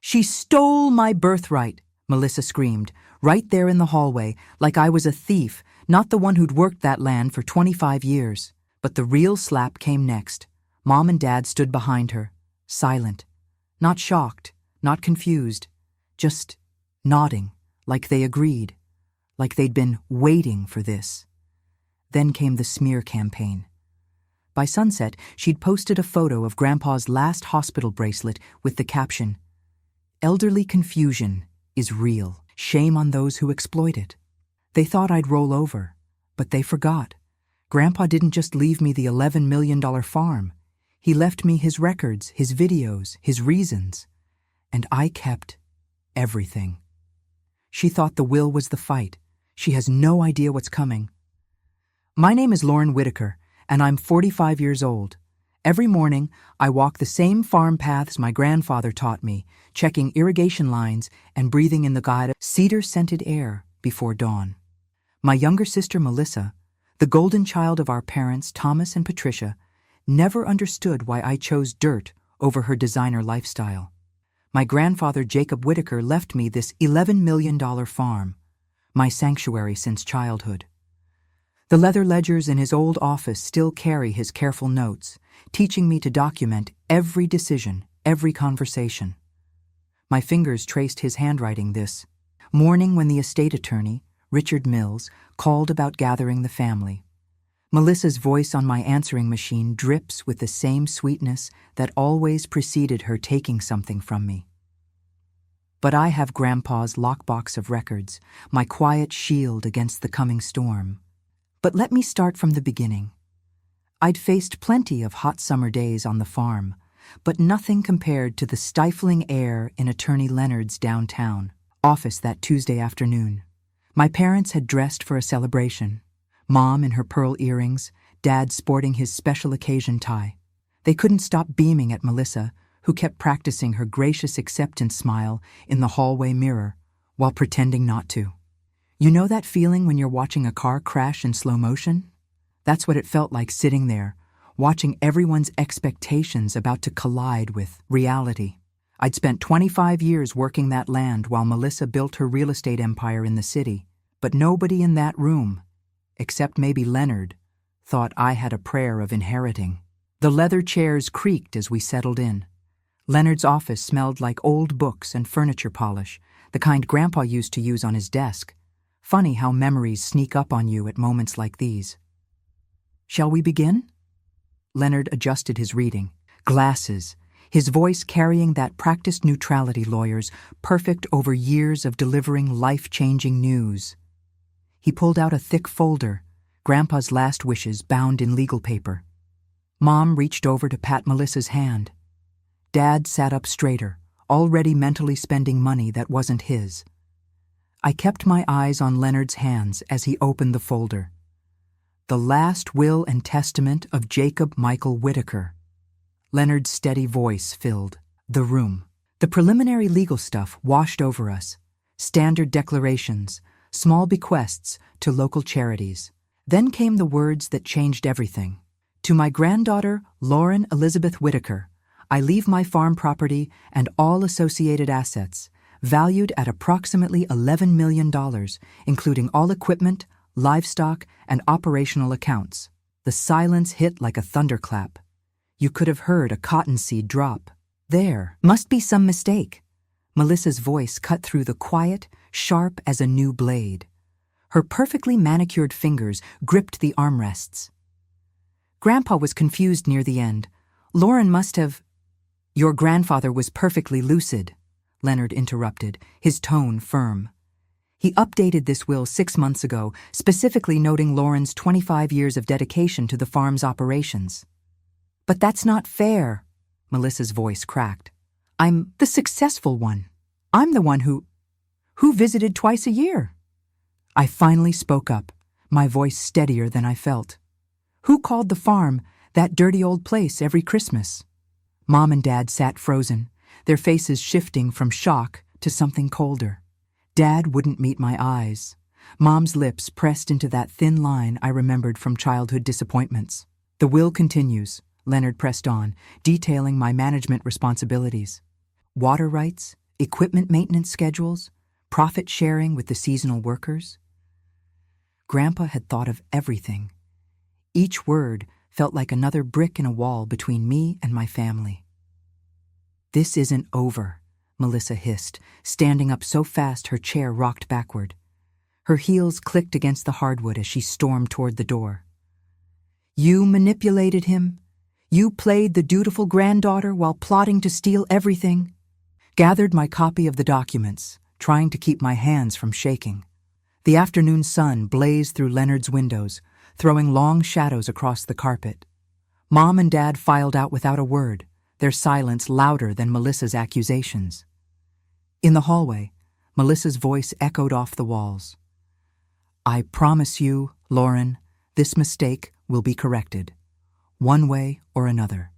She stole my birthright, Melissa screamed, right there in the hallway, like I was a thief, not the one who'd worked that land for 25 years. But the real slap came next. Mom and Dad stood behind her, silent, not shocked, not confused, just nodding, like they agreed, like they'd been waiting for this. Then came the smear campaign. By sunset, she'd posted a photo of Grandpa's last hospital bracelet with the caption, "Elderly confusion is real. Shame on those who exploit it." They thought I'd roll over, but they forgot. Grandpa didn't just leave me the $11 million farm. He left me his records, his videos, his reasons. And I kept everything. She thought the will was the fight. She has no idea what's coming. My name is Lauren Whitaker, and I'm 45 years old. Every morning, I walk the same farm paths my grandfather taught me, checking irrigation lines and breathing in the god of cedar-scented air before dawn. My younger sister, Melissa, the golden child of our parents, Thomas and Patricia, never understood why I chose dirt over her designer lifestyle. My grandfather, Jacob Whitaker, left me this $11 million farm, my sanctuary since childhood. The leather ledgers in his old office still carry his careful notes, teaching me to document every decision, every conversation. My fingers traced his handwriting this morning when the estate attorney, Richard Mills, called about gathering the family. Melissa's voice on my answering machine drips with the same sweetness that always preceded her taking something from me. But I have Grandpa's lockbox of records, my quiet shield against the coming storm. But let me start from the beginning. I'd faced plenty of hot summer days on the farm, but nothing compared to the stifling air in Attorney Leonard's downtown office that Tuesday afternoon. My parents had dressed for a celebration. Mom in her pearl earrings, Dad sporting his special occasion tie. They couldn't stop beaming at Melissa, who kept practicing her gracious acceptance smile in the hallway mirror while pretending not to. You know that feeling when you're watching a car crash in slow motion? That's what it felt like sitting there, watching everyone's expectations about to collide with reality. I'd spent 25 years working that land while Melissa built her real estate empire in the city, but nobody in that room, except maybe Leonard, thought I had a prayer of inheriting. The leather chairs creaked as we settled in. Leonard's office smelled like old books and furniture polish, the kind Grandpa used to use on his desk. Funny how memories sneak up on you at moments like these. Shall we begin? Leonard adjusted his reading. Glasses, his voice carrying that practiced neutrality lawyer's perfect over years of delivering life-changing news. He pulled out a thick folder, Grandpa's last wishes bound in legal paper. Mom reached over to pat Melissa's hand. Dad sat up straighter, already mentally spending money that wasn't his. I kept my eyes on Leonard's hands as he opened the folder. The last will and testament of Jacob Michael Whitaker. Leonard's steady voice filled the room. The preliminary legal stuff washed over us. Standard declarations, small bequests to local charities. Then came the words that changed everything. To my granddaughter, Lauren Elizabeth Whitaker, I leave my farm property and all associated assets, valued at approximately $11 million, including all equipment, livestock, and operational accounts. The silence hit like a thunderclap. You could have heard a cottonseed drop. There must be some mistake. Melissa's voice cut through the quiet, sharp as a new blade. Her perfectly manicured fingers gripped the armrests. Grandpa was confused near the end. Lauren must have... Your grandfather was perfectly lucid, Leonard interrupted, his tone firm. He updated this will 6 months ago, specifically noting Lauren's 25 years of dedication to the farm's operations. But that's not fair, Melissa's voice cracked. I'm the successful one. I'm the one who visited twice a year. I finally spoke up, my voice steadier than I felt. Who called the farm that dirty old place every Christmas? Mom and Dad sat frozen, their faces shifting from shock to something colder. Dad wouldn't meet my eyes. Mom's lips pressed into that thin line I remembered from childhood disappointments. The will continues, Leonard pressed on, detailing my management responsibilities. Water rights, equipment maintenance schedules, profit sharing with the seasonal workers. Grandpa had thought of everything. Each word felt like another brick in a wall between me and my family. "This isn't over," Melissa hissed, standing up so fast her chair rocked backward. Her heels clicked against the hardwood as she stormed toward the door. "You manipulated him? You played the dutiful granddaughter while plotting to steal everything?" Gathered my copy of the documents, trying to keep my hands from shaking. The afternoon sun blazed through Leonard's windows, throwing long shadows across the carpet. Mom and Dad filed out without a word, their silence louder than Melissa's accusations. In the hallway, Melissa's voice echoed off the walls. "I promise you, Lauren, this mistake will be corrected, one way or another."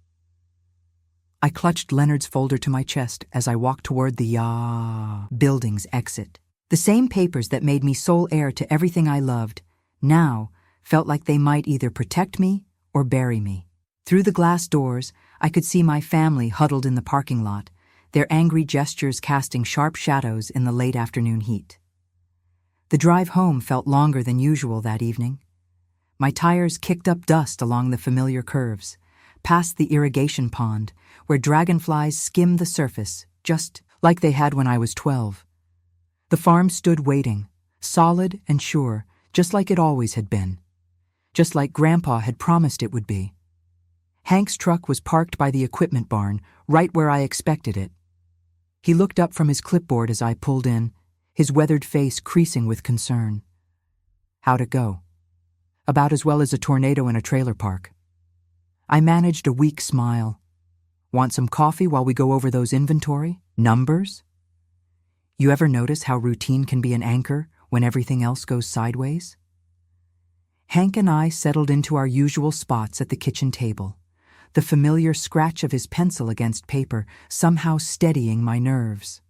I clutched Leonard's folder to my chest as I walked toward the building's exit. The same papers that made me sole heir to everything I loved now felt like they might either protect me or bury me. Through the glass doors, I could see my family huddled in the parking lot, their angry gestures casting sharp shadows in the late afternoon heat. The drive home felt longer than usual that evening. My tires kicked up dust along the familiar curves, past the irrigation pond, where dragonflies skimmed the surface, just like they had when I was 12. The farm stood waiting, solid and sure, just like it always had been. Just like Grandpa had promised it would be. Hank's truck was parked by the equipment barn, right where I expected it. He looked up from his clipboard as I pulled in, his weathered face creasing with concern. "How'd it go?" "About as well as a tornado in a trailer park." I managed a weak smile. "Want some coffee while we go over those inventory numbers?" You ever notice how routine can be an anchor when everything else goes sideways? Hank and I settled into our usual spots at the kitchen table, the familiar scratch of his pencil against paper somehow steadying my nerves.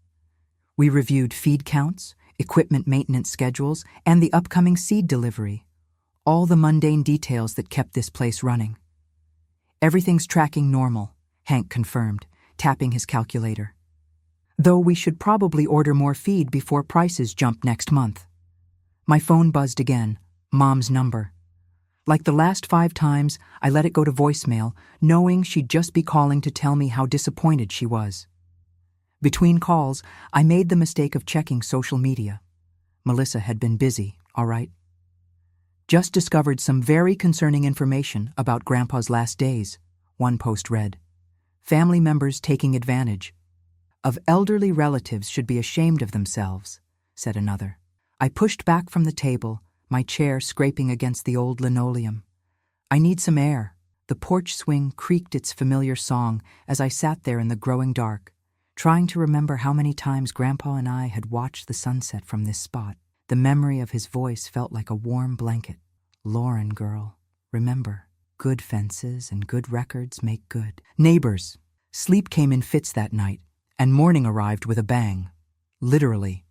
We reviewed feed counts, equipment maintenance schedules, and the upcoming seed delivery, all the mundane details that kept this place running. "Everything's tracking normal," Hank confirmed, tapping his calculator. "Though we should probably order more feed before prices jump next month." My phone buzzed again, Mom's number. Like the last 5 times, I let it go to voicemail, knowing she'd just be calling to tell me how disappointed she was. Between calls, I made the mistake of checking social media. Melissa had been busy, all right. "Just discovered some very concerning information about Grandpa's last days," one post read. "Family members taking advantage of elderly relatives should be ashamed of themselves," said another. I pushed back from the table, my chair scraping against the old linoleum. "I need some air." The porch swing creaked its familiar song as I sat there in the growing dark, trying to remember how many times Grandpa and I had watched the sunset from this spot. The memory of his voice felt like a warm blanket. "Lauren, girl, remember, good fences and good records make good neighbors." Sleep came in fits that night, and morning arrived with a bang. Literally.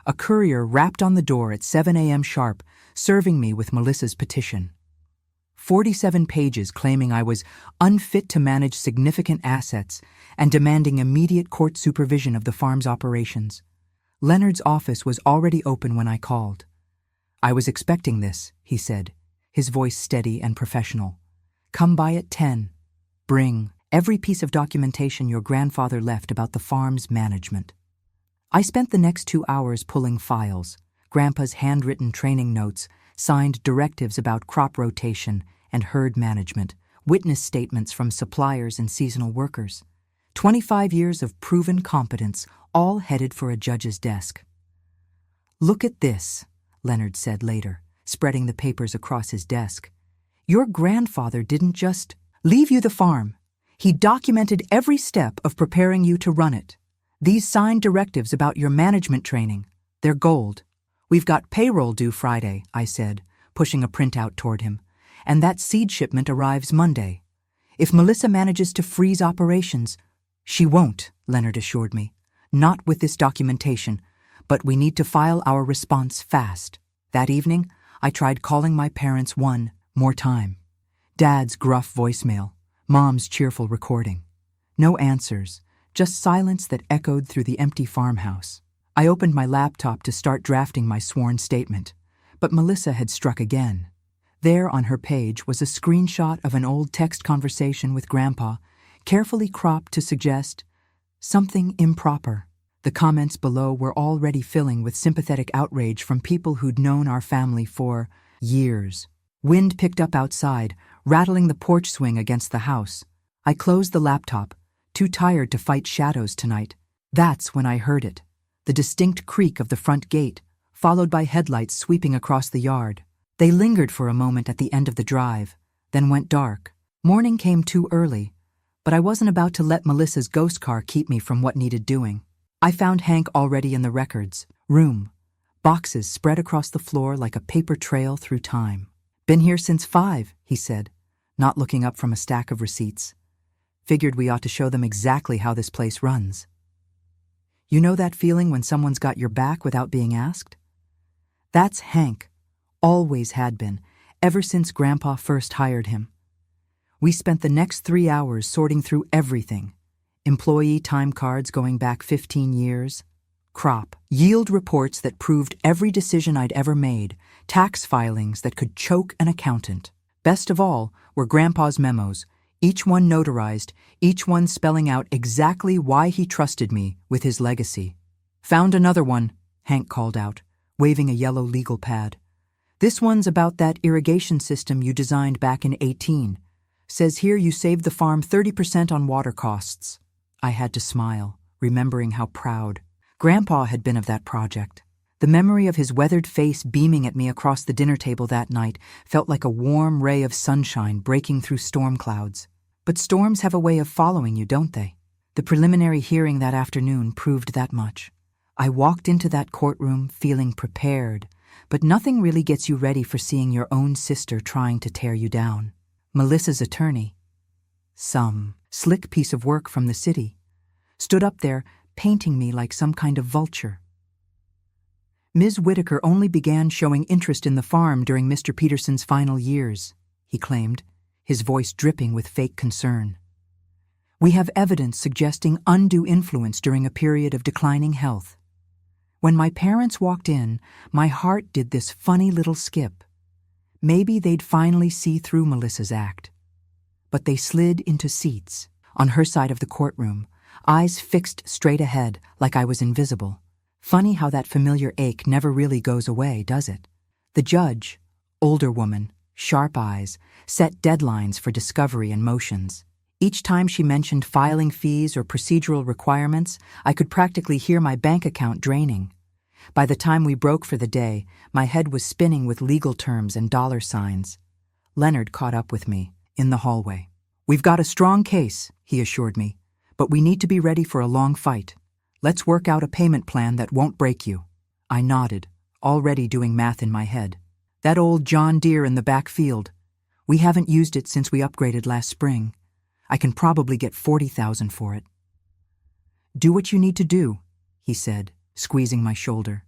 A courier rapped on the door at 7 a.m. sharp, serving me with Melissa's petition. 47 pages claiming I was unfit to manage significant assets and demanding immediate court supervision of the farm's operations. Leonard's office was already open when I called. "I was expecting this," he said, his voice steady and professional. "Come by at 10. Bring every piece of documentation your grandfather left about the farm's management." I spent the next 2 hours pulling files, Grandpa's handwritten training notes, signed directives about crop rotation and herd management, witness statements from suppliers and seasonal workers. 25 years of proven competence, all headed for a judge's desk. "Look at this," Leonard said later, spreading the papers across his desk. "Your grandfather didn't just leave you the farm. He documented every step of preparing you to run it. These signed directives about your management training, they're gold." "We've got payroll due Friday," I said, pushing a printout toward him, "and that seed shipment arrives Monday. If Melissa manages to freeze operations—" "She won't," Leonard assured me. "Not with this documentation, but we need to file our response fast." That evening, I tried calling my parents one more time. Dad's gruff voicemail, Mom's cheerful recording. No answers, just silence that echoed through the empty farmhouse. I opened my laptop to start drafting my sworn statement, but Melissa had struck again. There on her page was a screenshot of an old text conversation with Grandpa, carefully cropped to suggest something improper. The comments below were already filling with sympathetic outrage from people who'd known our family for years. Wind picked up outside, rattling the porch swing against the house. I closed the laptop, too tired to fight shadows tonight. That's when I heard it, the distinct creak of the front gate, followed by headlights sweeping across the yard. They lingered for a moment at the end of the drive, then went dark. Morning came too early, but I wasn't about to let Melissa's ghost car keep me from what needed doing. I found Hank already in the records room, boxes spread across the floor like a paper trail through time. "Been here since 5, he said, not looking up from a stack of receipts. "Figured we ought to show them exactly how this place runs." You know that feeling when someone's got your back without being asked? That's Hank. Always had been, ever since Grandpa first hired him. We spent the next 3 hours sorting through everything. Employee time cards going back 15 years, crop, yield reports that proved every decision I'd ever made, tax filings that could choke an accountant. Best of all were Grandpa's memos, each one notarized, each one spelling out exactly why he trusted me with his legacy. "Found another one," Hank called out, waving a yellow legal pad. "This one's about that irrigation system you designed back in 18. Says here you saved the farm 30% on water costs." I had to smile, remembering how proud Grandpa had been of that project. The memory of his weathered face beaming at me across the dinner table that night felt like a warm ray of sunshine breaking through storm clouds. But storms have a way of following you, don't they? The preliminary hearing that afternoon proved that much. I walked into that courtroom feeling prepared, but nothing really gets you ready for seeing your own sister trying to tear you down. Melissa's attorney, some slick piece of work from the city, stood up there painting me like some kind of vulture. "Ms. Whitaker only began showing interest in the farm during Mr. Peterson's final years," he claimed, his voice dripping with fake concern. "We have evidence suggesting undue influence during a period of declining health. When my parents walked in, my heart did this funny little skip. Maybe they'd finally see through Melissa's act. But they slid into seats, on her side of the courtroom, eyes fixed straight ahead like I was invisible. Funny how that familiar ache never really goes away, does it? The judge, older woman, sharp eyes, set deadlines for discovery and motions. Each time she mentioned filing fees or procedural requirements, I could practically hear my bank account draining. By the time we broke for the day, my head was spinning with legal terms and dollar signs. Leonard caught up with me in the hallway. "We've got a strong case," he assured me, "but we need to be ready for a long fight. Let's work out a payment plan that won't break you." I nodded, already doing math in my head. "That old John Deere in the back field. We haven't used it since we upgraded last spring. I can probably get $40,000 for it." "Do what you need to do," he said, squeezing my shoulder.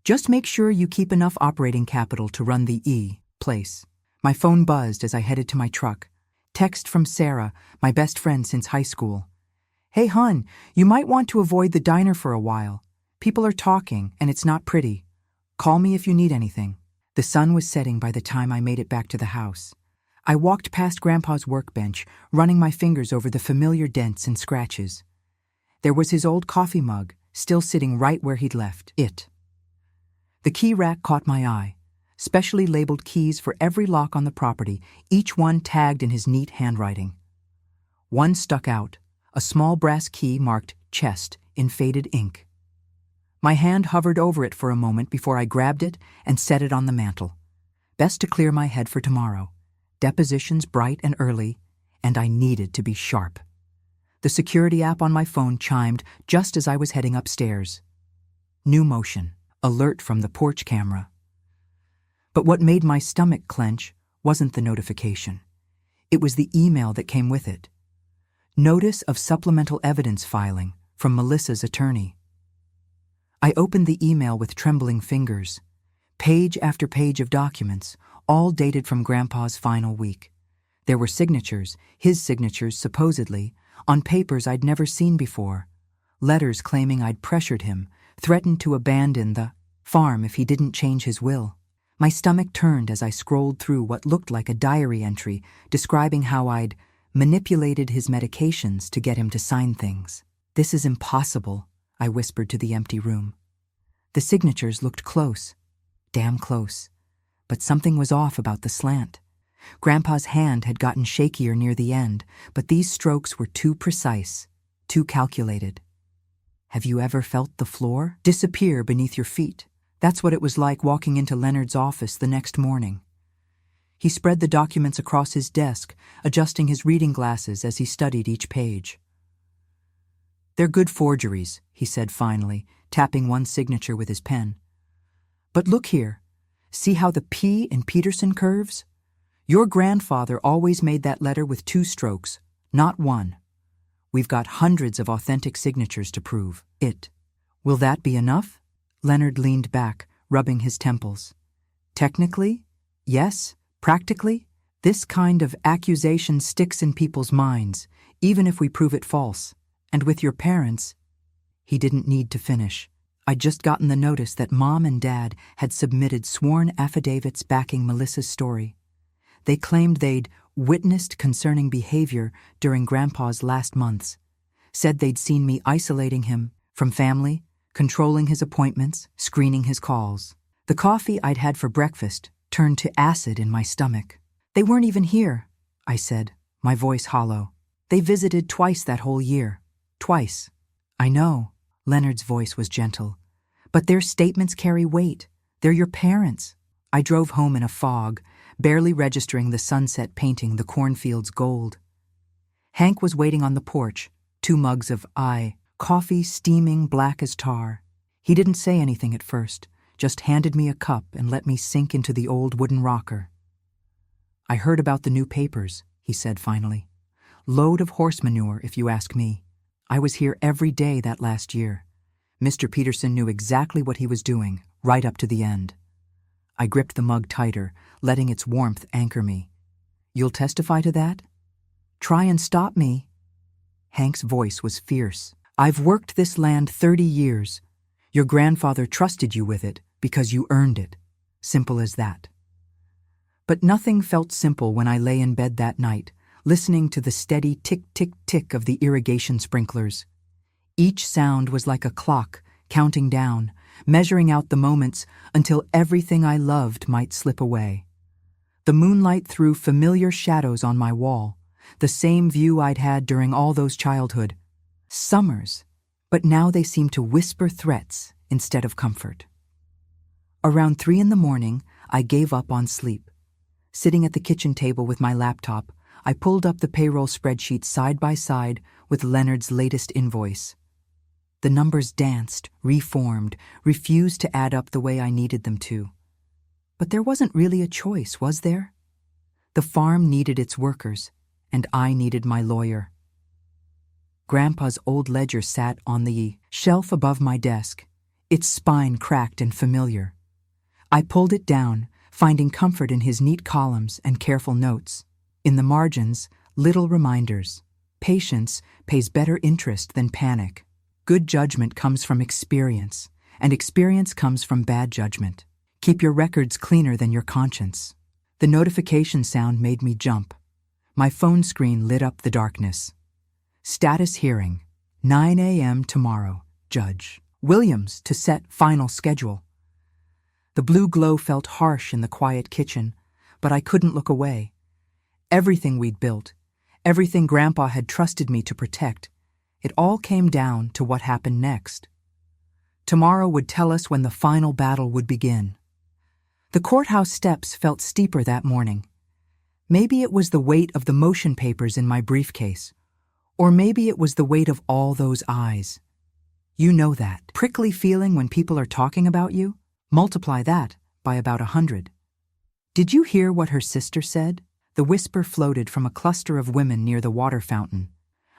"Just make sure you keep enough operating capital to run the place." My phone buzzed as I headed to my truck. Text from Sarah, my best friend since high school. "Hey, hun, you might want to avoid the diner for a while. People are talking, and it's not pretty. Call me if you need anything." The sun was setting by the time I made it back to the house. I walked past Grandpa's workbench, running my fingers over the familiar dents and scratches. There was his old coffee mug, still sitting right where he'd left it. The key rack caught my eye. Specially labeled keys for every lock on the property, each one tagged in his neat handwriting. One stuck out, a small brass key marked chest in faded ink. My hand hovered over it for a moment before I grabbed it and set it on the mantel. Best to clear my head for tomorrow. Depositions bright and early, and I needed to be sharp. The security app on my phone chimed just as I was heading upstairs. New motion, alert from the porch camera. But what made my stomach clench wasn't the notification. It was the email that came with it. Notice of supplemental evidence filing from Melissa's attorney. I opened the email with trembling fingers. Page after page of documents, all dated from Grandpa's final week. There were signatures, his signatures supposedly, on papers I'd never seen before, letters claiming I'd pressured him, threatened to abandon the farm if he didn't change his will. My stomach turned as I scrolled through what looked like a diary entry describing how I'd manipulated his medications to get him to sign things. "This is impossible," I whispered to the empty room. The signatures looked close, damn close, but something was off about the slant. Grandpa's hand had gotten shakier near the end, but these strokes were too precise, too calculated. "Have you ever felt the floor disappear beneath your feet?" That's what it was like walking into Leonard's office the next morning. He spread the documents across his desk, adjusting his reading glasses as he studied each page. "They're good forgeries," he said finally, tapping one signature with his pen. "But look here. See how the P in Peterson curves? Your grandfather always made that letter with 2 strokes, not 1. We've got hundreds of authentic signatures to prove it. Will that be enough?" Leonard leaned back, rubbing his temples. "Technically, yes. Practically, this kind of accusation sticks in people's minds, even if we prove it false. And with your parents—" He didn't need to finish. I'd just gotten the notice that Mom and Dad had submitted sworn affidavits backing Melissa's story. They claimed they'd witnessed concerning behavior during Grandpa's last months, said they'd seen me isolating him from family, controlling his appointments, screening his calls. The coffee I'd had for breakfast turned to acid in my stomach. "They weren't even here," I said, my voice hollow. "They visited twice that whole year. Twice." "I know," Leonard's voice was gentle. "But their statements carry weight. They're your parents." I drove home in a fog, barely registering the sunset painting the cornfields gold. Hank was waiting on the porch, 2 mugs of coffee steaming black as tar. He didn't say anything at first, just handed me a cup and let me sink into the old wooden rocker. "I heard about the new papers," he said finally. "Load of horse manure, if you ask me. I was here every day that last year. Mr. Peterson knew exactly what he was doing, right up to the end." I gripped the mug tighter, letting its warmth anchor me. "You'll testify to that? Try and stop me." Hank's voice was fierce. "I've worked this land 30 years. Your grandfather trusted you with it because you earned it. Simple as that." But nothing felt simple when I lay in bed that night, listening to the steady tick-tick-tick of the irrigation sprinklers. Each sound was like a clock, counting down, measuring out the moments until everything I loved might slip away. The moonlight threw familiar shadows on my wall, the same view I'd had during all those childhood summers, but now they seemed to whisper threats instead of comfort. Around 3 a.m, I gave up on sleep. Sitting at the kitchen table with my laptop, I pulled up the payroll spreadsheet side by side with Leonard's latest invoice. The numbers danced, reformed, refused to add up the way I needed them to. But there wasn't really a choice, was there? The farm needed its workers, and I needed my lawyer. Grandpa's old ledger sat on the shelf above my desk, its spine cracked and familiar. I pulled it down, finding comfort in his neat columns and careful notes. In the margins, little reminders. Patience pays better interest than panic. Good judgment comes from experience, and experience comes from bad judgment. Keep your records cleaner than your conscience. The notification sound made me jump. My phone screen lit up the darkness. Status hearing. 9 a.m. tomorrow. Judge Williams to set final schedule. The blue glow felt harsh in the quiet kitchen, but I couldn't look away. Everything we'd built, everything Grandpa had trusted me to protect, it all came down to what happened next. Tomorrow would tell us when the final battle would begin. The courthouse steps felt steeper that morning. Maybe it was the weight of the motion papers in my briefcase, or maybe it was the weight of all those eyes. You know that prickly feeling when people are talking about you? Multiply that by about 100. Did you hear what her sister said? The whisper floated from a cluster of women near the water fountain.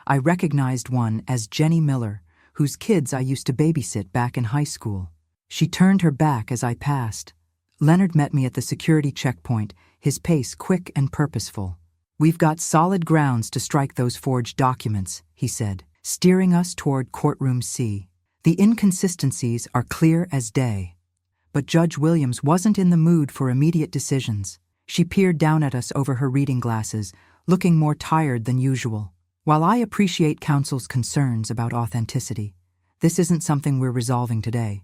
I recognized one as Jenny Miller, whose kids I used to babysit back in high school. She turned her back as I passed. Leonard met me at the security checkpoint, his pace quick and purposeful. We've got solid grounds to strike those forged documents, he said, steering us toward courtroom C. The inconsistencies are clear as day. But Judge Williams wasn't in the mood for immediate decisions. She peered down at us over her reading glasses, looking more tired than usual. While I appreciate counsel's concerns about authenticity, this isn't something we're resolving today.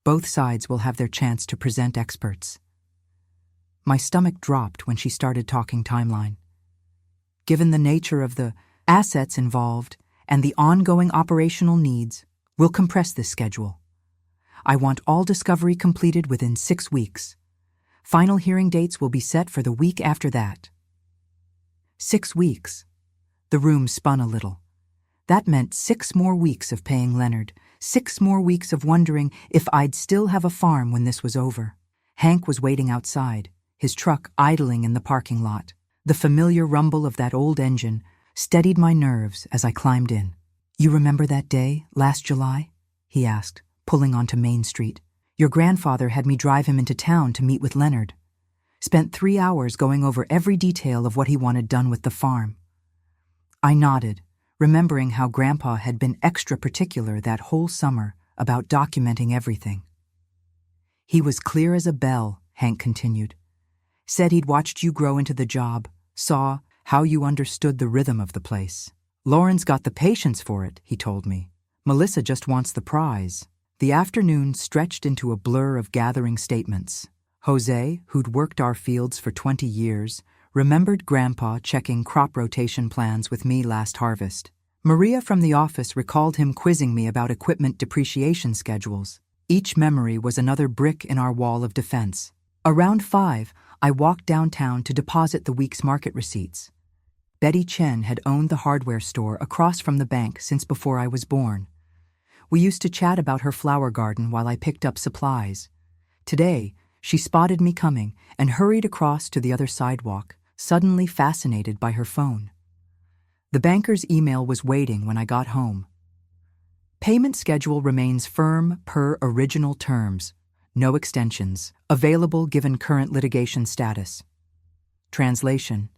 Both sides will have their chance to present experts. My stomach dropped when she started talking timeline. Given the nature of the assets involved and the ongoing operational needs, we'll compress this schedule. I want all discovery completed within 6 weeks. Final hearing dates will be set for the week after that. 6 weeks. The room spun a little. That meant 6 more weeks of paying Leonard, 6 more weeks of wondering if I'd still have a farm when this was over. Hank was waiting outside, his truck idling in the parking lot. The familiar rumble of that old engine steadied my nerves as I climbed in. "You remember that day, last July?" he asked, pulling onto Main Street. "Your grandfather had me drive him into town to meet with Leonard. Spent 3 hours going over every detail of what he wanted done with the farm." I nodded, remembering how Grandpa had been extra particular that whole summer about documenting everything. "He was clear as a bell," Hank continued. "Said he'd watched you grow into the job, saw how you understood the rhythm of the place. Lauren's got the patience for it," he told me. "Melissa just wants the prize." The afternoon stretched into a blur of gathering statements. Jose, who'd worked our fields for 20 years, remembered Grandpa checking crop rotation plans with me last harvest. Maria from the office recalled him quizzing me about equipment depreciation schedules. Each memory was another brick in our wall of defense. Around 5, I walked downtown to deposit the week's market receipts. Betty Chen had owned the hardware store across from the bank since before I was born. We used to chat about her flower garden while I picked up supplies. Today, she spotted me coming and hurried across to the other sidewalk, suddenly fascinated by her phone. The banker's email was waiting when I got home. "Payment schedule remains firm per original terms. No extensions. Available given current litigation status." Translation: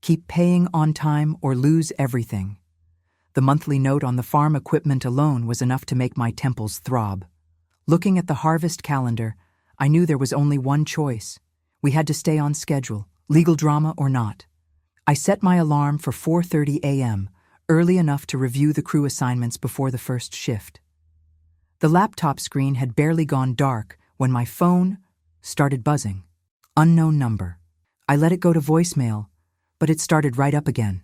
keep paying on time or lose everything. The monthly note on the farm equipment alone was enough to make my temples throb. Looking at the harvest calendar, I knew there was only one choice. We had to stay on schedule, legal drama or not. I set my alarm for 4:30 a.m., early enough to review the crew assignments before the first shift. The laptop screen had barely gone dark when my phone started buzzing. Unknown number. I let it go to voicemail, but it started right up again.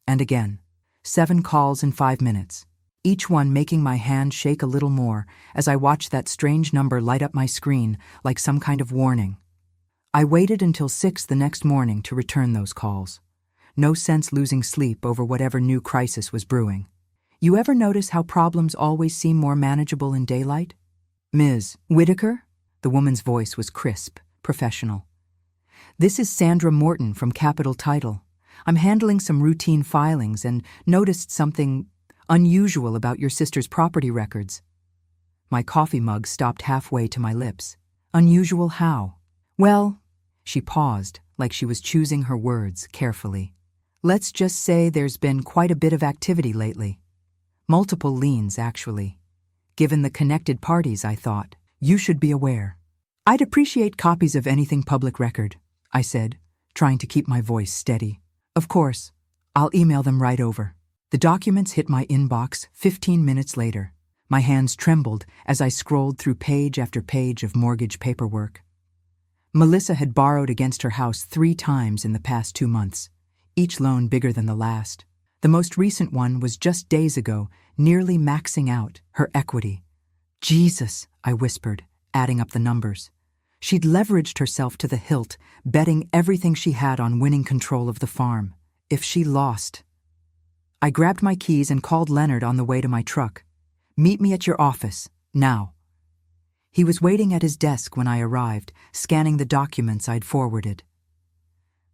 And again. 7 calls in 5 minutes, each one making my hand shake a little more as I watched that strange number light up my screen like some kind of warning. I waited until 6 the next morning to return those calls. No sense losing sleep over whatever new crisis was brewing. You ever notice how problems always seem more manageable in daylight? "Ms. Whitaker?" The woman's voice was crisp, professional. "This is Sandra Morton from Capital Title. I'm handling some routine filings and noticed something unusual about your sister's property records." My coffee mug stopped halfway to my lips. "Unusual how?" "Well," she paused, like she was choosing her words carefully. "Let's just say there's been quite a bit of activity lately. Multiple liens, actually. Given the connected parties, I thought, you should be aware." "I'd appreciate copies of anything public record," I said, trying to keep my voice steady. "Of course. I'll email them right over." The documents hit my inbox 15 minutes later. My hands trembled as I scrolled through page after page of mortgage paperwork. Melissa had borrowed against her house 3 times in the past 2 months, each loan bigger than the last. The most recent one was just days ago, nearly maxing out her equity. "Jesus," I whispered, adding up the numbers. She'd leveraged herself to the hilt, betting everything she had on winning control of the farm. If she lost... I grabbed my keys and called Leonard on the way to my truck. "Meet me at your office, now." He was waiting at his desk when I arrived, scanning the documents I'd forwarded.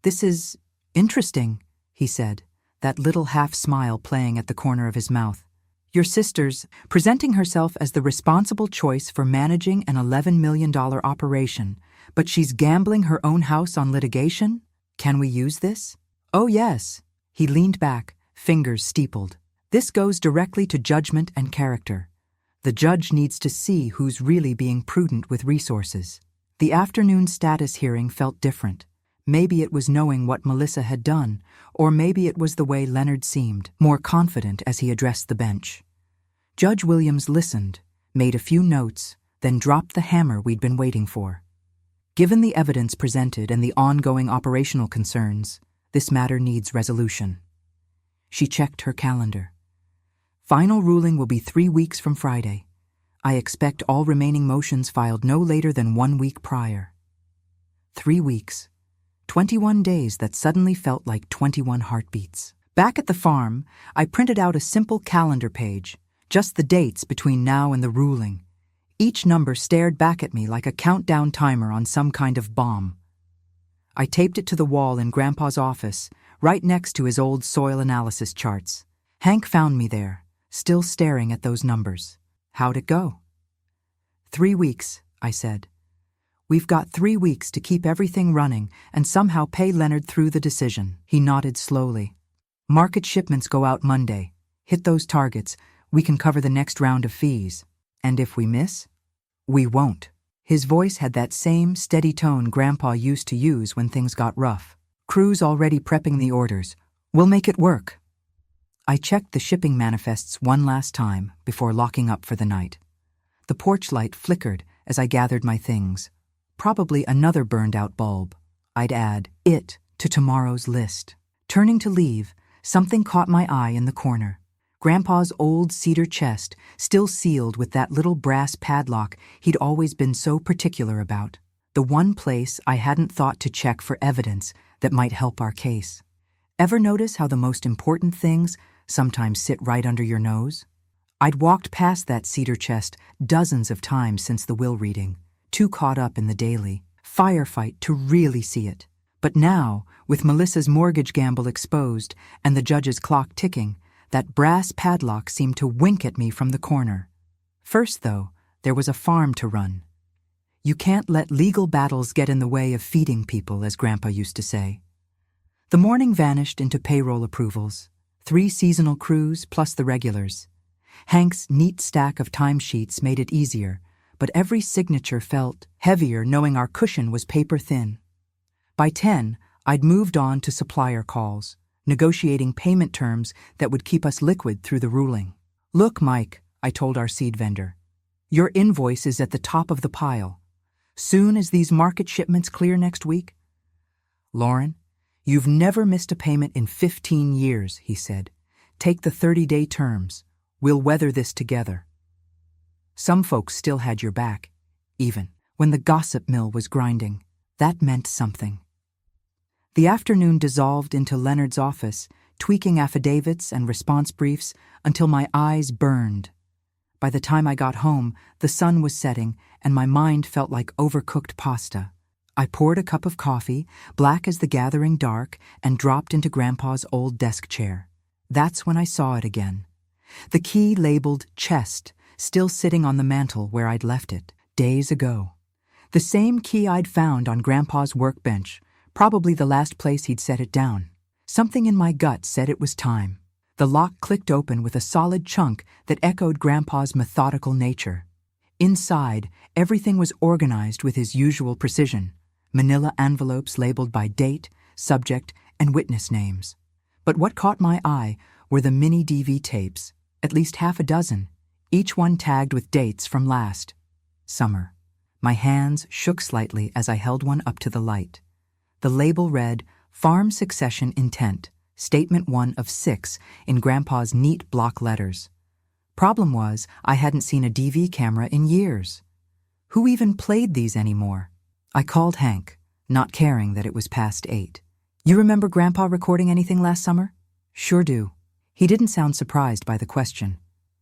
"This is interesting," he said, that little half-smile playing at the corner of his mouth. "Your sister's presenting herself as the responsible choice for managing an $11 million operation, but she's gambling her own house on litigation? Can we use this?" Oh yes. He leaned back, fingers steepled. This goes directly to judgment and character. The judge needs to see who's really being prudent with resources. The afternoon status hearing felt different. Maybe it was knowing what Melissa had done, or maybe it was the way Leonard seemed, more confident as he addressed the bench. Judge Williams listened, made a few notes, then dropped the hammer we'd been waiting for. Given the evidence presented and the ongoing operational concerns, this matter needs resolution. She checked her calendar. Final ruling will be 3 weeks from Friday. I expect all remaining motions filed no later than 1 week prior. 3 weeks. 21 days that suddenly felt like 21 heartbeats. Back at the farm, I printed out a simple calendar page, just the dates between now and the ruling. Each number stared back at me like a countdown timer on some kind of bomb. I taped it to the wall in Grandpa's office, right next to his old soil analysis charts. Hank found me there, still staring at those numbers. How'd it go? 3 weeks, I said. We've got 3 weeks to keep everything running and somehow pay Leonard through the decision. He nodded slowly. Market shipments go out Monday. Hit those targets, we can cover the next round of fees. And if we miss, we won't. His voice had that same steady tone Grandpa used to use when things got rough. Crew's already prepping the orders. We'll make it work. I checked the shipping manifests one last time before locking up for the night. The porch light flickered as I gathered my things. Probably another burned-out bulb. I'd add it to tomorrow's list. Turning to leave, something caught my eye in the corner. Grandpa's old cedar chest, still sealed with that little brass padlock he'd always been so particular about. The one place I hadn't thought to check for evidence that might help our case. Ever notice how the most important things sometimes sit right under your nose? I'd walked past that cedar chest dozens of times since the will reading, too caught up in the daily firefight to really see it. But now, with Melissa's mortgage gamble exposed and the judge's clock ticking, that brass padlock seemed to wink at me from the corner. First, though, there was a farm to run. You can't let legal battles get in the way of feeding people, as Grandpa used to say. The morning vanished into payroll approvals, 3 seasonal crews plus the regulars. Hank's neat stack of timesheets made it easier, but every signature felt heavier knowing our cushion was paper thin. By 10, I'd moved on to supplier calls, negotiating payment terms that would keep us liquid through the ruling. Look, Mike, I told our seed vendor, your invoice is at the top of the pile. Soon as these market shipments clear next week. Lauren, you've never missed a payment in 15 years, he said. Take the 30-day terms. We'll weather this together. Some folks still had your back, even when the gossip mill was grinding. That meant something. The afternoon dissolved into Leonard's office, tweaking affidavits and response briefs until my eyes burned. By the time I got home, the sun was setting and my mind felt like overcooked pasta. I poured a cup of coffee, black as the gathering dark, and dropped into Grandpa's old desk chair. That's when I saw it again. The key labeled chest, still sitting on the mantel where I'd left it, days ago. The same key I'd found on Grandpa's workbench, probably the last place he'd set it down. Something in my gut said it was time. The lock clicked open with a solid chunk that echoed Grandpa's methodical nature. Inside, everything was organized with his usual precision. Manila envelopes labeled by date, subject, and witness names. But what caught my eye were the mini DV tapes, at least half a dozen, each one tagged with dates from last summer. My hands shook slightly as I held one up to the light. The label read, Farm Succession Intent, Statement 1 of 6 in Grandpa's neat block letters. Problem was, I hadn't seen a DV camera in years. Who even played these anymore? I called Hank, not caring that it was past 8. You remember Grandpa recording anything last summer? Sure do. He didn't sound surprised by the question.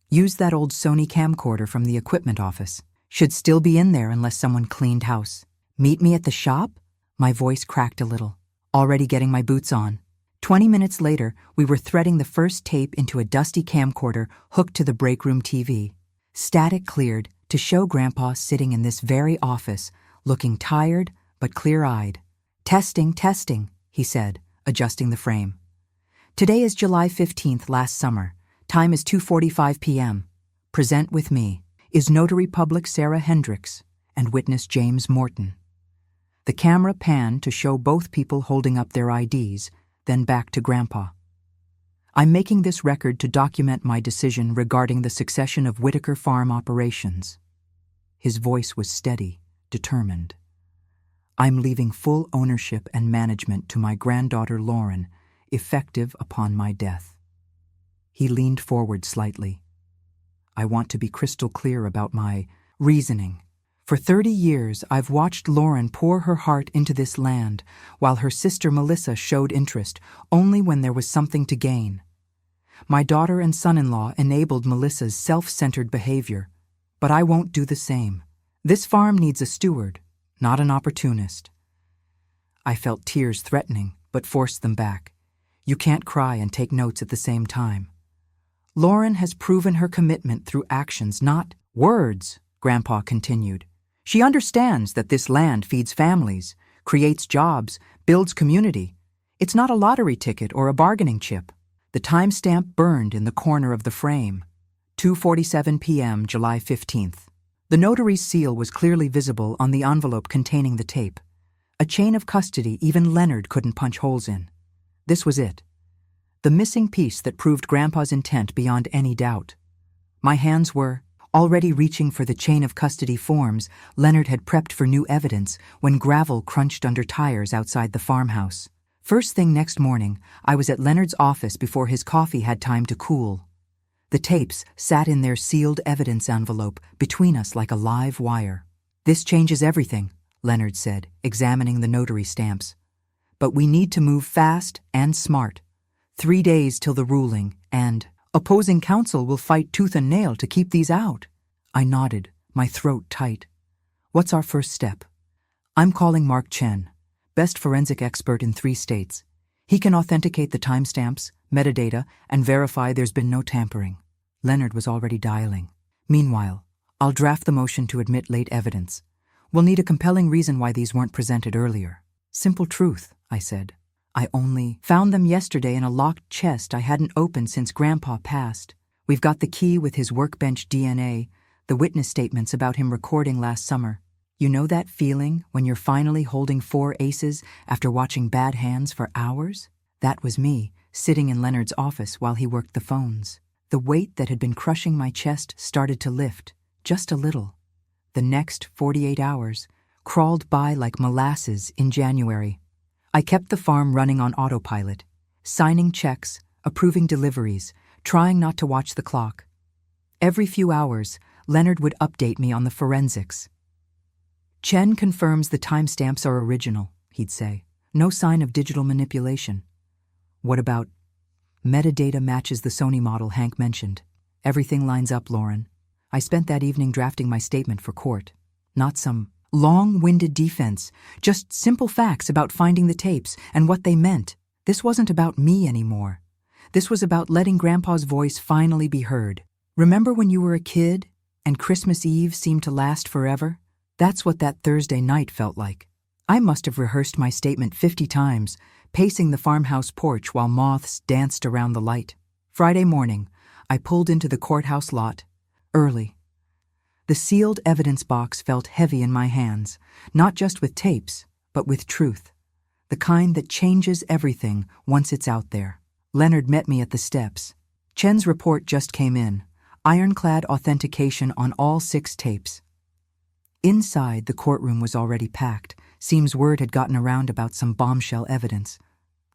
Used that old Sony camcorder from the equipment office. Should still be in there unless someone cleaned house. Meet me at the shop? My voice cracked a little. Already getting my boots on. 20 minutes later, we were threading the first tape into a dusty camcorder hooked to the break room TV. Static cleared to show Grandpa sitting in this very office, looking tired but clear-eyed. Testing, he said, adjusting the frame. Today is July 15th last summer. Time is 2:45 p.m. Present with me is Notary Public Sarah Hendricks and witness James Morton. The camera panned to show both people holding up their IDs, then back to Grandpa. I'm making this record to document my decision regarding the succession of Whitaker Farm operations. His voice was steady, determined. I'm leaving full ownership and management to my granddaughter Lauren, effective upon my death. He leaned forward slightly. I want to be crystal clear about my reasoning. For 30 years, I've watched Lauren pour her heart into this land, while her sister Melissa showed interest only when there was something to gain. My daughter and son-in-law enabled Melissa's self-centered behavior, but I won't do the same. This farm needs a steward, not an opportunist. I felt tears threatening, but forced them back. You can't cry and take notes at the same time. Lauren has proven her commitment through actions, not words, Grandpa continued. She understands that this land feeds families, creates jobs, builds community. It's not a lottery ticket or a bargaining chip. The timestamp burned in the corner of the frame. 2:47 p.m., July 15th. The notary's seal was clearly visible on the envelope containing the tape. A chain of custody even Leonard couldn't punch holes in. This was it. The missing piece that proved Grandpa's intent beyond any doubt. My hands were already reaching for the chain of custody forms Leonard had prepped for new evidence when gravel crunched under tires outside the farmhouse. First thing next morning, I was at Leonard's office before his coffee had time to cool. The tapes sat in their sealed evidence envelope between us like a live wire. This changes everything, Leonard said, examining the notary stamps. But we need to move fast and smart. 3 days till the ruling, and opposing counsel will fight tooth and nail to keep these out. I nodded, my throat tight. What's our first step? I'm calling Mark Chen, best forensic expert in 3 states. He can authenticate the timestamps, metadata, and verify there's been no tampering. Leonard was already dialing. Meanwhile, I'll draft the motion to admit late evidence. We'll need a compelling reason why these weren't presented earlier. Simple truth, I said. I only found them yesterday in a locked chest I hadn't opened since Grandpa passed. We've got the key with his workbench DNA, the witness statements about him recording last summer. You know that feeling when you're finally holding 4 aces after watching Bad Hands for hours? That was me, sitting in Leonard's office while he worked the phones. The weight that had been crushing my chest started to lift, just a little. The next 48 hours crawled by like molasses in January. I kept the farm running on autopilot, signing checks, approving deliveries, trying not to watch the clock. Every few hours, Leonard would update me on the forensics. Chen confirms the timestamps are original, he'd say. No sign of digital manipulation. What about metadata matches the Sony model Hank mentioned? Everything lines up, Lauren. I spent that evening drafting my statement for court. Not some long-winded defense, just simple facts about finding the tapes and what they meant. This wasn't about me anymore. This was about letting Grandpa's voice finally be heard. Remember when you were a kid and Christmas Eve seemed to last forever? That's what that Thursday night felt like. I must have rehearsed my statement 50 times, pacing the farmhouse porch while moths danced around the light. Friday morning, I pulled into the courthouse lot, early. The sealed evidence box felt heavy in my hands, not just with tapes, but with truth. The kind that changes everything once it's out there. Leonard met me at the steps. Chen's report just came in. Ironclad authentication on all 6 tapes. Inside, the courtroom was already packed. Seems word had gotten around about some bombshell evidence.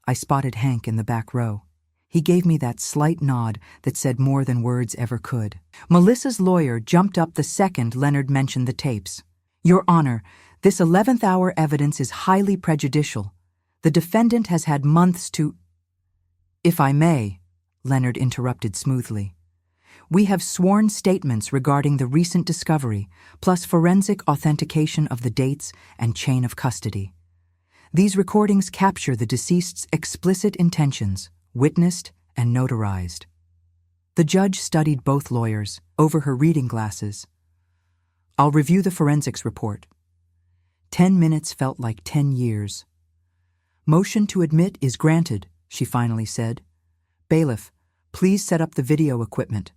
I spotted Hank in the back row. He gave me that slight nod that said more than words ever could. Melissa's lawyer jumped up the second Leonard mentioned the tapes. Your Honor, this 11th hour evidence is highly prejudicial. The defendant has had months to— If I may, Leonard interrupted smoothly. We have sworn statements regarding the recent discovery, plus forensic authentication of the dates and chain of custody. These recordings capture the deceased's explicit intentions, witnessed and notarized. The judge studied both lawyers over her reading glasses. I'll review the forensics report. 10 minutes felt like 10 years. Motion to admit is granted, she finally said. Bailiff, please set up the video equipment.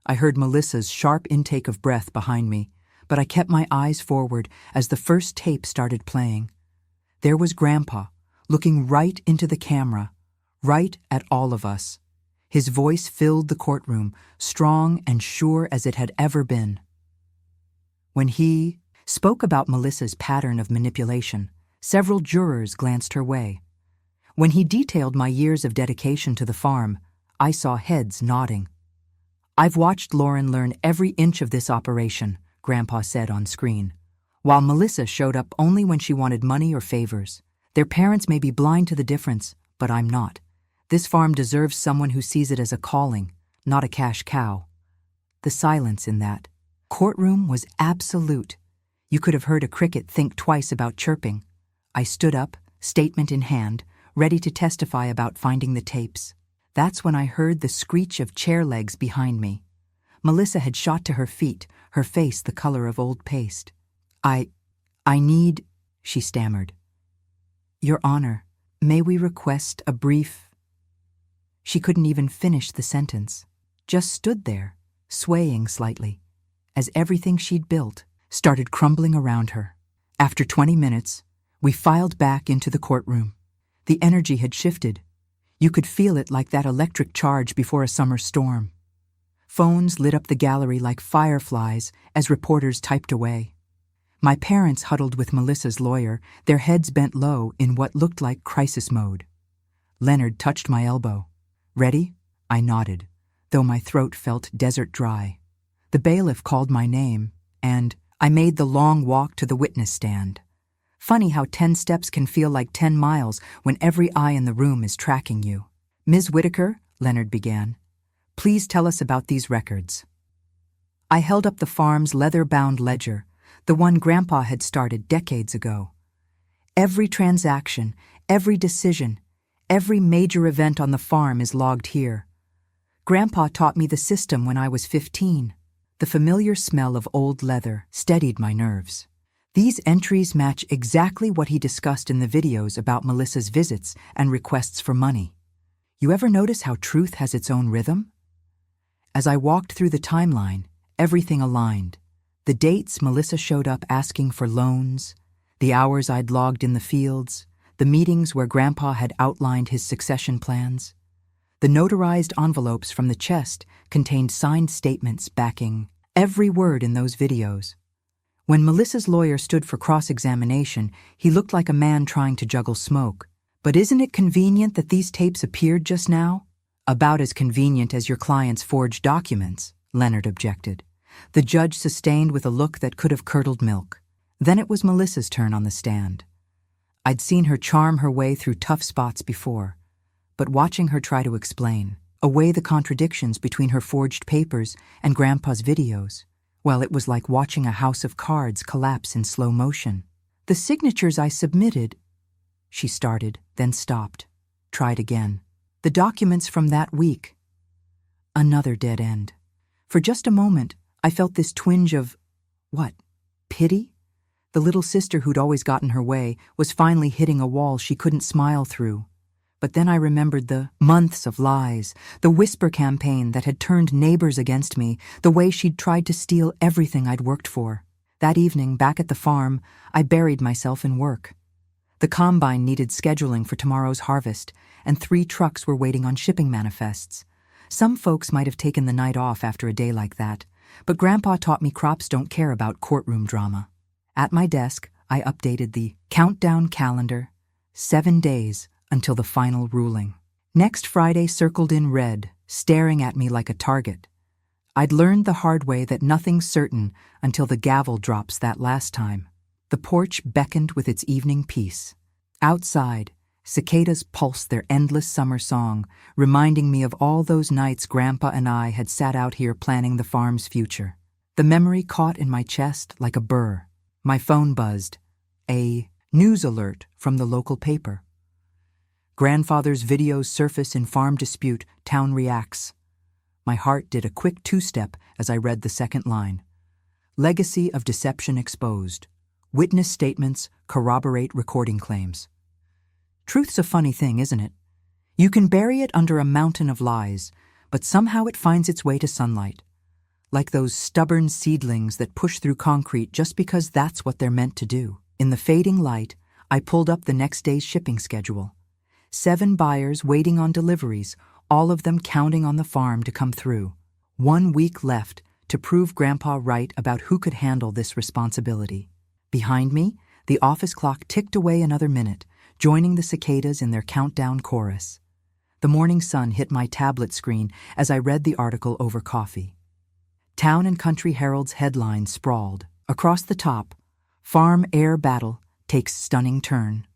I heard Melissa's sharp intake of breath behind me, but I kept my eyes forward as the first tape started playing. There was Grandpa, looking right into the camera, right at all of us. His voice filled the courtroom, strong and sure as it had ever been. When he spoke about Melissa's pattern of manipulation, several jurors glanced her way. When he detailed my years of dedication to the farm, I saw heads nodding. I've watched Lauren learn every inch of this operation, Grandpa said on screen, while Melissa showed up only when she wanted money or favors. Their parents may be blind to the difference, but I'm not. This farm deserves someone who sees it as a calling, not a cash cow. The silence in that courtroom was absolute. You could have heard a cricket think twice about chirping. I stood up, statement in hand, ready to testify about finding the tapes. That's when I heard the screech of chair legs behind me. Melissa had shot to her feet, her face the color of old paste. I need, she stammered. Your Honor, may we request a brief... She couldn't even finish the sentence, just stood there, swaying slightly, as everything she'd built started crumbling around her. After 20 minutes, we filed back into the courtroom. The energy had shifted. You could feel it like that electric charge before a summer storm. Phones lit up the gallery like fireflies as reporters typed away. My parents huddled with Melissa's lawyer, their heads bent low in what looked like crisis mode. Leonard touched my elbow. Ready? I nodded, though my throat felt desert dry. The bailiff called my name, and I made the long walk to the witness stand. Funny how 10 steps can feel like 10 miles when every eye in the room is tracking you. Ms. Whitaker, Leonard began, please tell us about these records. I held up the farm's leather-bound ledger, the one Grandpa had started decades ago. Every transaction, every decision, every major event on the farm is logged here. Grandpa taught me the system when I was 15. The familiar smell of old leather steadied my nerves. These entries match exactly what he discussed in the videos about Melissa's visits and requests for money. You ever notice how truth has its own rhythm? As I walked through the timeline, everything aligned. The dates Melissa showed up asking for loans, the hours I'd logged in the fields, the meetings where Grandpa had outlined his succession plans. The notarized envelopes from the chest contained signed statements backing every word in those videos. When Melissa's lawyer stood for cross-examination, he looked like a man trying to juggle smoke. But isn't it convenient that these tapes appeared just now? About as convenient as your client's forged documents, Leonard objected. The judge sustained with a look that could have curdled milk. Then it was Melissa's turn on the stand. I'd seen her charm her way through tough spots before, but watching her try to explain away the contradictions between her forged papers and Grandpa's videos, well, it was like watching a house of cards collapse in slow motion. The signatures I submitted, she started, then stopped, tried again. The documents from that week. Another dead end. For just a moment, I felt this twinge of, what, pity? The little sister who'd always gotten her way was finally hitting a wall she couldn't smile through. But then I remembered the months of lies, the whisper campaign that had turned neighbors against me, the way she'd tried to steal everything I'd worked for. That evening, back at the farm, I buried myself in work. The combine needed scheduling for tomorrow's harvest, and 3 trucks were waiting on shipping manifests. Some folks might have taken the night off after a day like that, but Grandpa taught me crops don't care about courtroom drama. At my desk, I updated the countdown calendar, 7 days until the final ruling. Next Friday circled in red, staring at me like a target. I'd learned the hard way that nothing's certain until the gavel drops that last time. The porch beckoned with its evening peace. Outside, cicadas pulsed their endless summer song, reminding me of all those nights Grandpa and I had sat out here planning the farm's future. The memory caught in my chest like a burr. My phone buzzed. A news alert from the local paper. Grandfather's videos surface in farm dispute, town reacts. My heart did a quick 2-step as I read the second line. Legacy of deception exposed. Witness statements corroborate recording claims. Truth's a funny thing, isn't it? You can bury it under a mountain of lies, but somehow it finds its way to sunlight. Like those stubborn seedlings that push through concrete just because that's what they're meant to do. In the fading light, I pulled up the next day's shipping schedule. 7 buyers waiting on deliveries, all of them counting on the farm to come through. 1 week left to prove Grandpa right about who could handle this responsibility. Behind me, the office clock ticked away another minute, joining the cicadas in their countdown chorus. The morning sun hit my tablet screen as I read the article over coffee. Town and Country Herald's headline sprawled. Across the top, Farm Air Battle Takes Stunning Turn.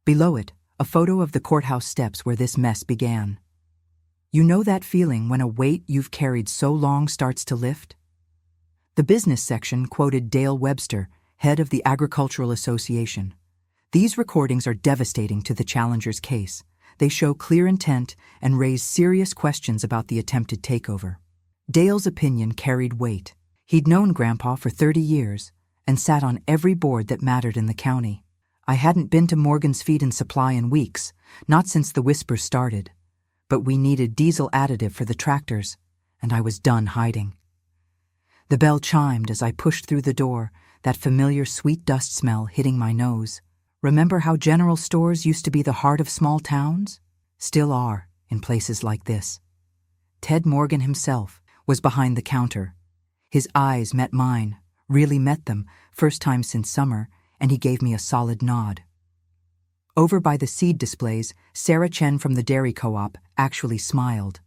Below it, a photo of the courthouse steps where this mess began. You know that feeling when a weight you've carried so long starts to lift? The business section quoted Dale Webster, head of the Agricultural Association. These recordings are devastating to the challenger's case. They show clear intent and raise serious questions about the attempted takeover. Dale's opinion carried weight. He'd known Grandpa for 30 years and sat on every board that mattered in the county. I hadn't been to Morgan's Feed and Supply in weeks, not since the whispers started. But we needed diesel additive for the tractors, and I was done hiding. The bell chimed as I pushed through the door, that familiar sweet dust smell hitting my nose. Remember how general stores used to be the heart of small towns? Still are, in places like this. Ted Morgan himself was behind the counter. His eyes met mine, really met them, first time since summer, and he gave me a solid nod. Over by the seed displays, Sarah Chen from the dairy co-op actually smiled.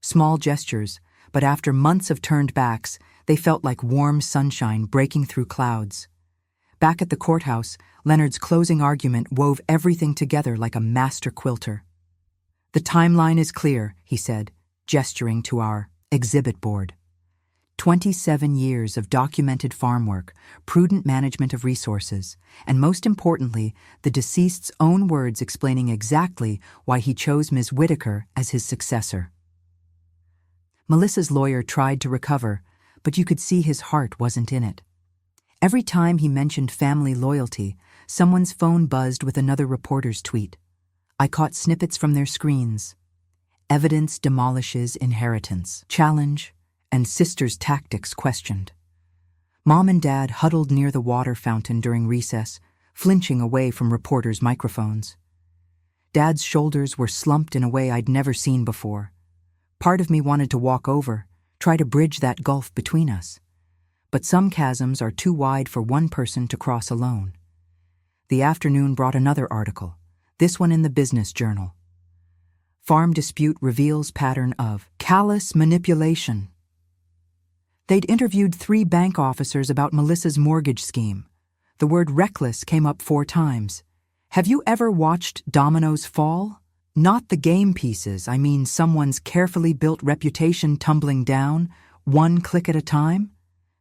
Small gestures, but after months of turned backs, they felt like warm sunshine breaking through clouds. Back at the courthouse, Leonard's closing argument wove everything together like a master quilter. "The timeline is clear," he said, gesturing to our exhibit board. 27 years of documented farm work, prudent management of resources, and most importantly, the deceased's own words explaining exactly why he chose Ms. Whitaker as his successor. Melissa's lawyer tried to recover, but you could see his heart wasn't in it. Every time he mentioned family loyalty, someone's phone buzzed with another reporter's tweet. I caught snippets from their screens. Evidence demolishes inheritance. Challenge and sister's tactics questioned. Mom and Dad huddled near the water fountain during recess, flinching away from reporters' microphones. Dad's shoulders were slumped in a way I'd never seen before. Part of me wanted to walk over, try to bridge that gulf between us. But some chasms are too wide for one person to cross alone. The afternoon brought another article, this one in the Business Journal. Farm dispute reveals pattern of callous manipulation. They'd interviewed 3 bank officers about Melissa's mortgage scheme. The word reckless came up 4 times. Have you ever watched dominoes fall? Not the game pieces, I mean someone's carefully built reputation tumbling down, one click at a time?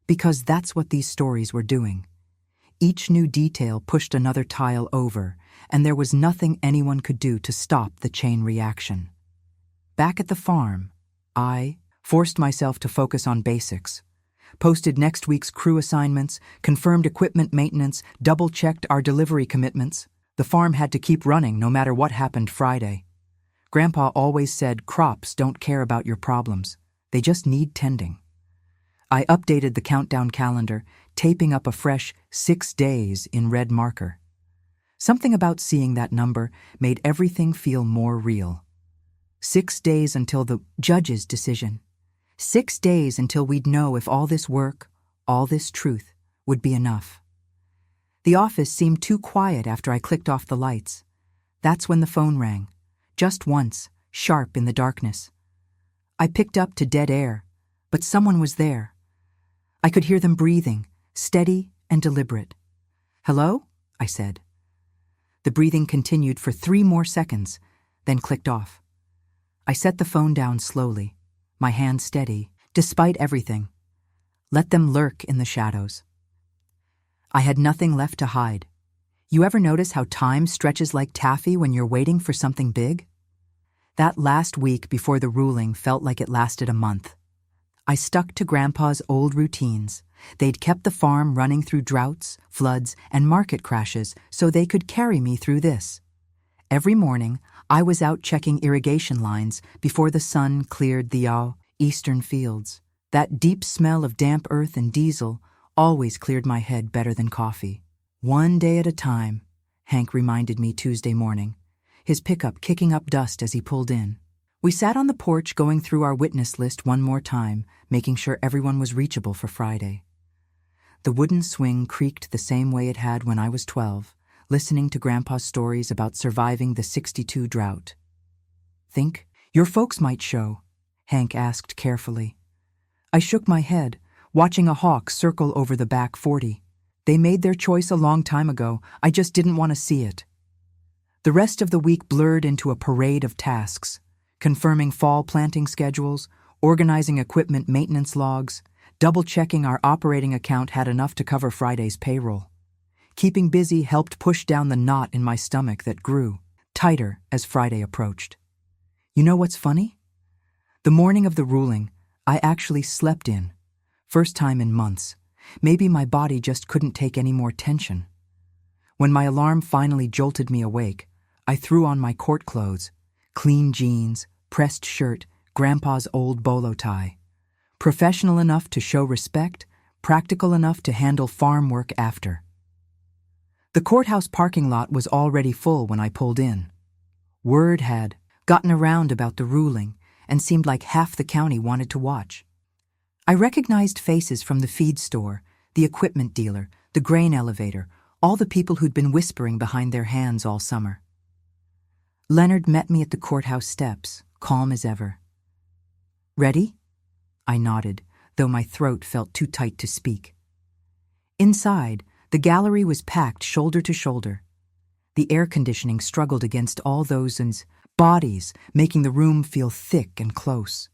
Because that's what these stories were doing. Each new detail pushed another tile over, and there was nothing anyone could do to stop the chain reaction. Back at the farm, I forced myself to focus on basics. Posted next week's crew assignments, confirmed equipment maintenance, double-checked our delivery commitments. The farm had to keep running no matter what happened Friday. Grandpa always said crops don't care about your problems. They just need tending. I updated the countdown calendar, taping up a fresh 6 days in red marker. Something about seeing that number made everything feel more real. 6 days until the judge's decision. 6 days until we'd know if all this work, all this truth, would be enough. The office seemed too quiet after I clicked off the lights. That's when the phone rang. Just once, sharp in the darkness. I picked up to dead air, but someone was there. I could hear them breathing, steady and deliberate. "Hello?" I said. The breathing continued for 3 more seconds, then clicked off. I set the phone down slowly, my hand steady, despite everything. Let them lurk in the shadows. I had nothing left to hide. You ever notice how time stretches like taffy when you're waiting for something big? That last week before the ruling felt like it lasted a month. I stuck to Grandpa's old routines. They'd kept the farm running through droughts, floods, and market crashes so they could carry me through this. Every morning, I was out checking irrigation lines before the sun cleared the eastern fields. That deep smell of damp earth and diesel always cleared my head better than coffee. One day at a time, Hank reminded me Tuesday morning, his pickup kicking up dust as he pulled in. We sat on the porch going through our witness list one more time, making sure everyone was reachable for Friday. The wooden swing creaked the same way it had when I was 12, listening to Grandpa's stories about surviving the '62 drought. "Think? Your folks might show," Hank asked carefully. I shook my head, watching a hawk circle over the back 40. "They made their choice a long time ago. I just didn't want to see it." The rest of the week blurred into a parade of tasks, confirming fall planting schedules, organizing equipment maintenance logs, double-checking our operating account had enough to cover Friday's payroll. Keeping busy helped push down the knot in my stomach that grew tighter as Friday approached. You know what's funny? The morning of the ruling, I actually slept in. First time in months. Maybe my body just couldn't take any more tension. When my alarm finally jolted me awake, I threw on my court clothes, clean jeans, pressed shirt, Grandpa's old bolo tie. Professional enough to show respect, practical enough to handle farm work after. The courthouse parking lot was already full when I pulled in. Word had gotten around about the ruling, and seemed like half the county wanted to watch. I recognized faces from the feed store, the equipment dealer, the grain elevator, all the people who'd been whispering behind their hands all summer. Leonard met me at the courthouse steps, calm as ever. "Ready?" I nodded, though my throat felt too tight to speak. Inside, the gallery was packed shoulder to shoulder. The air conditioning struggled against all those bodies, making the room feel thick and close.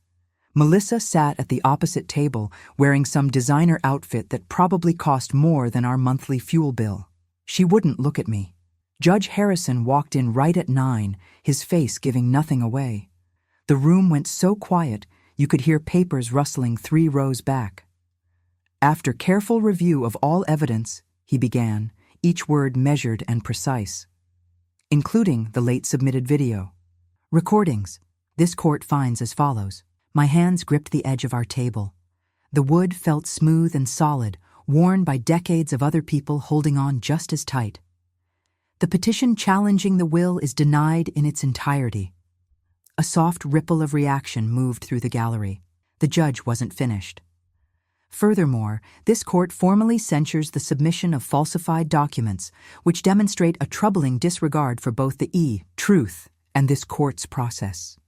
Melissa sat at the opposite table, wearing some designer outfit that probably cost more than our monthly fuel bill. She wouldn't look at me. Judge Harrison walked in right at 9, his face giving nothing away. The room went so quiet, you could hear papers rustling 3 rows back. After careful review of all evidence, he began, each word measured and precise, including the late submitted video. "Recordings. This court finds as follows." My hands gripped the edge of our table. The wood felt smooth and solid, worn by decades of other people holding on just as tight. "The petition challenging the will is denied in its entirety." A soft ripple of reaction moved through the gallery. The judge wasn't finished. Furthermore, this court formally censures the submission of falsified documents, which demonstrate a troubling disregard for both the truth and this court's process.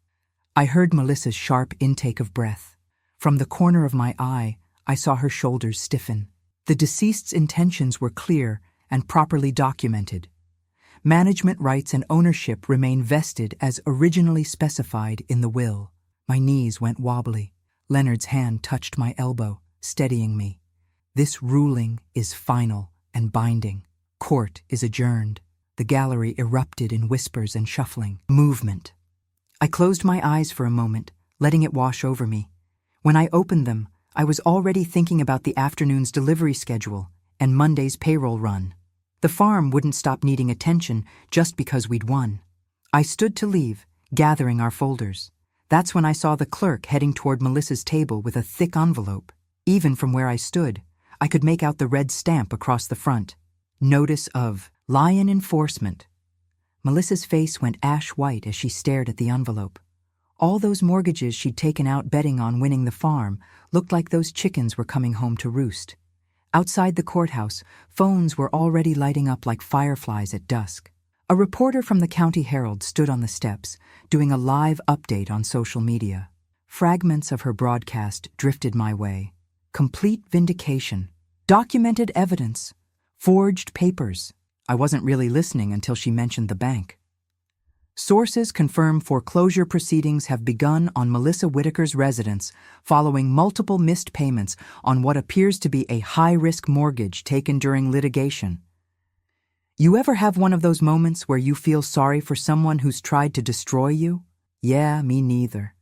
I heard Melissa's sharp intake of breath. From the corner of my eye, I saw her shoulders stiffen. The deceased's intentions were clear and properly documented. Management rights and ownership remain vested as originally specified in the will. My knees went wobbly. Leonard's hand touched my elbow, steadying me. "This ruling is final and binding. Court is adjourned." The gallery erupted in whispers and shuffling. Movement. I closed my eyes for a moment, letting it wash over me. When I opened them, I was already thinking about the afternoon's delivery schedule and Monday's payroll run. The farm wouldn't stop needing attention just because we'd won. I stood to leave, gathering our folders. That's when I saw the clerk heading toward Melissa's table with a thick envelope. Even from where I stood, I could make out the red stamp across the front. Notice of Lion Enforcement. Melissa's face went ash white as she stared at the envelope. All those mortgages she'd taken out betting on winning the farm looked like those chickens were coming home to roost. Outside the courthouse, phones were already lighting up like fireflies at dusk. A reporter from the County Herald stood on the steps, doing a live update on social media. Fragments of her broadcast drifted my way. Complete vindication. Documented evidence. Forged papers. I wasn't really listening until she mentioned the bank. Sources confirm foreclosure proceedings have begun on Melissa Whitaker's residence following multiple missed payments on what appears to be a high-risk mortgage taken during litigation. You ever have one of those moments where you feel sorry for someone who's tried to destroy you? Yeah, me neither.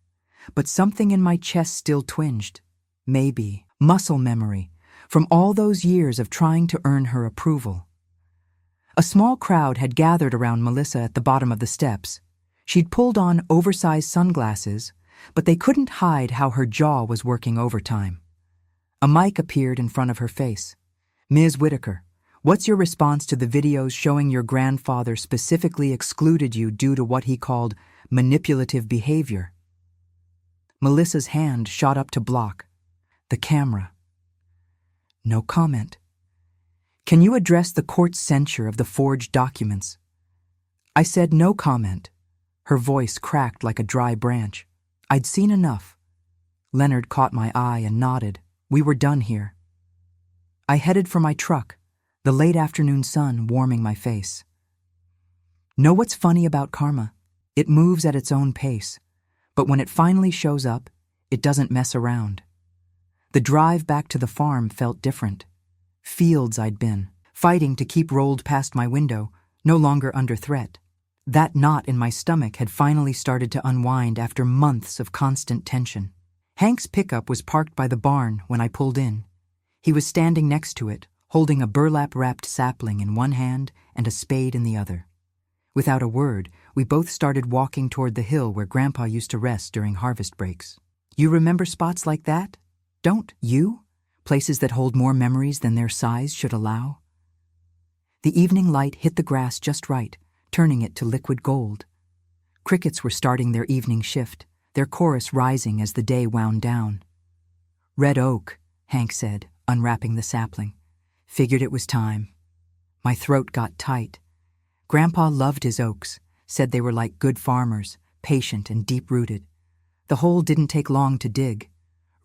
But something in my chest still twinged. Maybe muscle memory from all those years of trying to earn her approval. A small crowd had gathered around Melissa at the bottom of the steps. She'd pulled on oversized sunglasses, but they couldn't hide how her jaw was working overtime. A mic appeared in front of her face. "Ms. Whitaker, what's your response to the videos showing your grandfather specifically excluded you due to what he called manipulative behavior?" Melissa's hand shot up to block the camera. "No comment." "Can you address the court's censure of the forged documents?" I said no comment. Her voice cracked like a dry branch. I'd seen enough. Leonard caught my eye and nodded. We were done here. I headed for my truck, the late afternoon sun warming my face. Know what's funny about karma? It moves at its own pace, but when it finally shows up, it doesn't mess around. The drive back to the farm felt different. Fields I'd been, fighting to keep rolled past my window, no longer under threat. That knot in my stomach had finally started to unwind after months of constant tension. Hank's pickup was parked by the barn when I pulled in. He was standing next to it, holding a burlap-wrapped sapling in one hand and a spade in the other. Without a word, we both started walking toward the hill where Grandpa used to rest during harvest breaks. You remember spots like that? Don't you? Places that hold more memories than their size should allow? The evening light hit the grass just right, turning it to liquid gold. Crickets were starting their evening shift, their chorus rising as the day wound down. "Red oak," Hank said, unwrapping the sapling. "Figured it was time." My throat got tight. Grandpa loved his oaks, said they were like good farmers, patient and deep-rooted. The hole didn't take long to dig.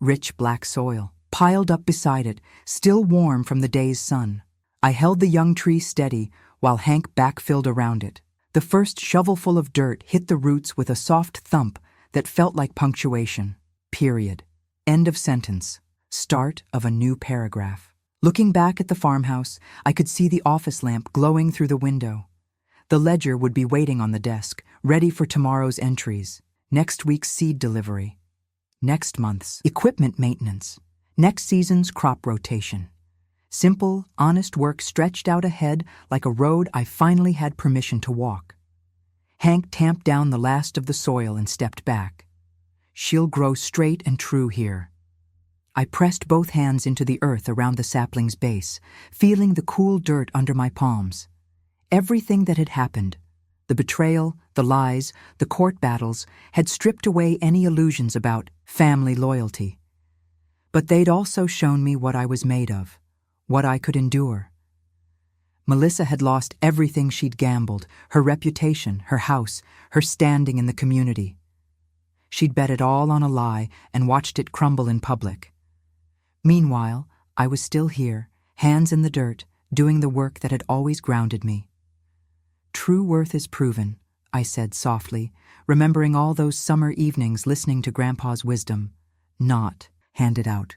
Rich black soil, piled up beside it, still warm from the day's sun. I held the young tree steady while Hank backfilled around it. The first shovelful of dirt hit the roots with a soft thump that felt like punctuation. Period. End of sentence. Start of a new paragraph. Looking back at the farmhouse, I could see the office lamp glowing through the window. The ledger would be waiting on the desk, ready for tomorrow's entries, next week's seed delivery, next month's equipment maintenance, next season's crop rotation. Simple, honest work stretched out ahead like a road I finally had permission to walk. Hank tamped down the last of the soil and stepped back. "She'll grow straight and true here." I pressed both hands into the earth around the sapling's base, feeling the cool dirt under my palms. Everything that had happened, the betrayal, the lies, the court battles, had stripped away any illusions about family loyalty. But they'd also shown me what I was made of, what I could endure. Melissa had lost everything she'd gambled, her reputation, her house, her standing in the community. She'd bet it all on a lie and watched it crumble in public. Meanwhile, I was still here, hands in the dirt, doing the work that had always grounded me. "True worth is proven," I said softly, remembering all those summer evenings listening to Grandpa's wisdom. Not handed out.